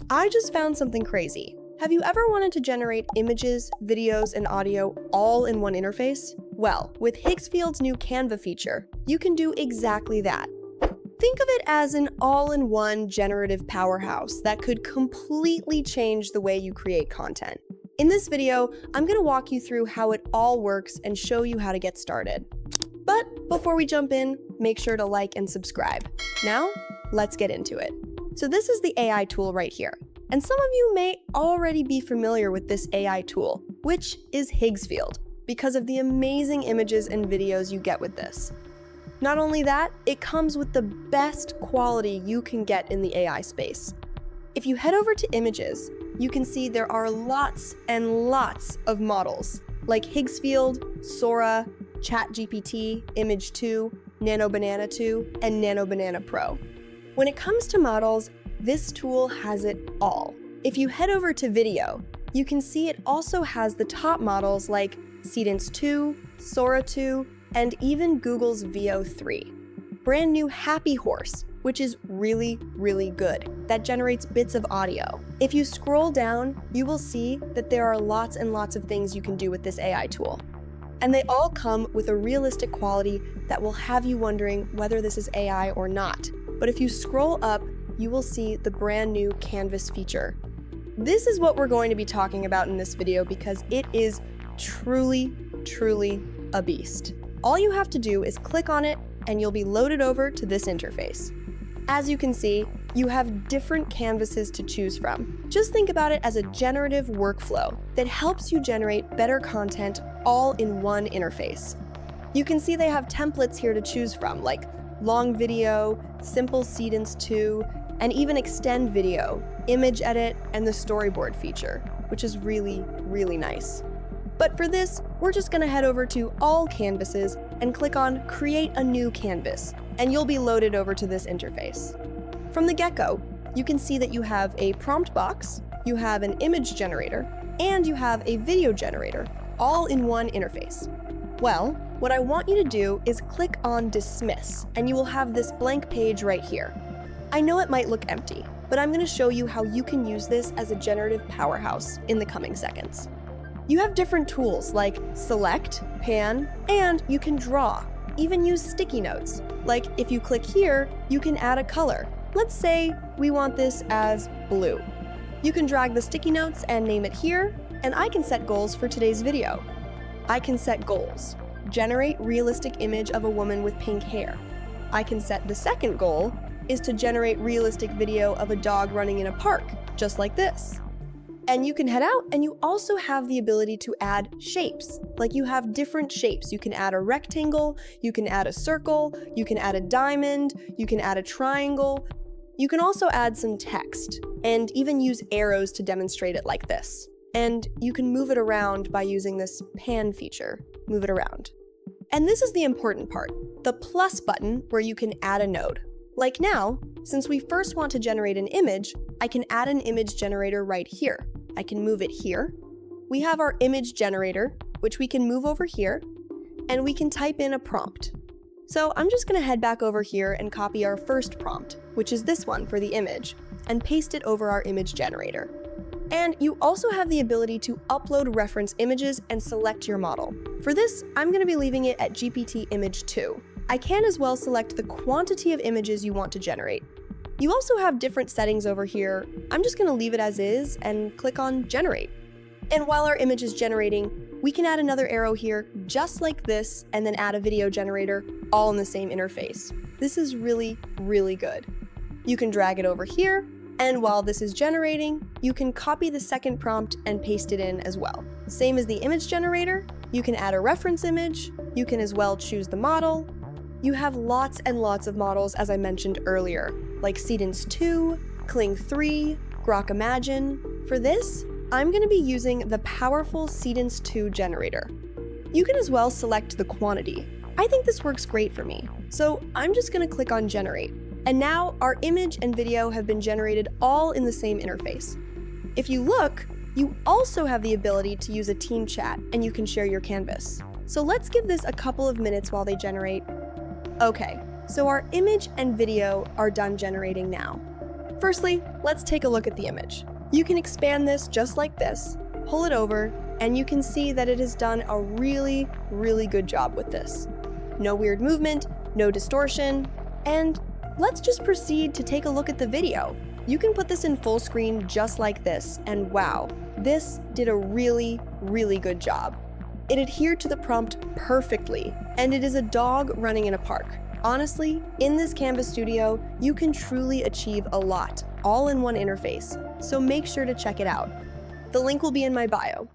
I just found something crazy. Have you ever wanted to generate images, videos, and audio all in one interface? Well, with Higgsfield's new Canva feature, you can do exactly that. Think of it as an all-in-one generative powerhouse that could completely change the way you create content. In this video, I'm going to walk you through how it all works and show you how to get started. But before we jump in, make sure to like and subscribe. Now, let's get into it. So this is the AI tool right here. And some of you may already be familiar with this AI tool, which is Higgsfield, because of the amazing images and videos you get with this. Not only that, it comes with the best quality you can get in the AI space. If you head over to images, you can see there are lots and lots of models, like Higgsfield, Sora, ChatGPT, Image 2, Nano Banana 2, and Nano Banana Pro. When it comes to models, this tool has it all. If you head over to video, you can see it also has the top models like Seedance 2, Sora 2, and even Google's Veo 3. Brand new Happy Horse, which is really, really good, that generates bits of audio. If you scroll down, you will see that there are lots and lots of things you can do with this AI tool. And they all come with a realistic quality that will have you wondering whether this is AI or not. But if you scroll up, you will see the brand new Canvas feature. This is what we're going to be talking about in this video because it is truly, truly a beast. All you have to do is click on it and you'll be loaded over to this interface. As you can see, you have different canvases to choose from. Just think about it as a generative workflow that helps you generate better content all in one interface. You can see they have templates here to choose from, like long video, simple Seedance 2, and even extend video, image edit, and the storyboard feature, which is really, really nice. But for this, we're just gonna head over to all canvases and click on Create a New Canvas, and you'll be loaded over to this interface. From the get-go, you can see that you have a prompt box, you have an image generator, and you have a video generator, all in one interface. Well, what I want you to do is click on Dismiss, and you will have this blank page right here. I know it might look empty, but I'm gonna show you how you can use this as a generative powerhouse in the coming seconds. You have different tools like Select, Pan, and you can draw, even use sticky notes. Like if you click here, you can add a color. Let's say we want this as blue. You can drag the sticky notes and name it here, and I can set goals for today's video. I can set goals. Generate realistic image of a woman with pink hair. I can set the second goal is to generate realistic video of a dog running in a park, just like this. And you can head out and you also have the ability to add shapes. Like you have different shapes. You can add a rectangle, you can add a circle, you can add a diamond, you can add a triangle. You can also add some text and even use arrows to demonstrate it like this. And you can move it around by using this pan feature. Move it around. And this is the important part, the plus button where you can add a node. Like now, since we first want to generate an image, I can add an image generator right here. I can move it here. We have our image generator, which we can move over here, and we can type in a prompt. So I'm just gonna head back over here and copy our first prompt, which is this one for the image, and paste it over our image generator. And you also have the ability to upload reference images and select your model. For this, I'm gonna be leaving it at GPT Image 2. I can as well select the quantity of images you want to generate. You also have different settings over here. I'm just gonna leave it as is and click on Generate. And while our image is generating, we can add another arrow here just like this and then add a video generator all in the same interface. This is really, really good. You can drag it over here, and while this is generating, you can copy the second prompt and paste it in as well. Same as the image generator, you can add a reference image, you can as well choose the model. You have lots and lots of models as I mentioned earlier, like Seedance 2, Kling 3, Grok Imagine. For this, I'm going to be using the powerful Seedance 2 generator. You can as well select the quantity. I think this works great for me, so I'm just going to click on Generate. And now our image and video have been generated all in the same interface. If you look, you also have the ability to use a team chat and you can share your canvas. So let's give this a couple of minutes while they generate. Okay, so our image and video are done generating now. Firstly, let's take a look at the image. You can expand this just like this, pull it over, and you can see that it has done a really, really good job with this. No weird movement, no distortion, and let's just proceed to take a look at the video. You can put this in full screen just like this, and wow, this did a really, really good job. It adhered to the prompt perfectly, and it is a dog running in a park. Honestly, in this Canva studio, you can truly achieve a lot, all in one interface, so make sure to check it out. The link will be in my bio.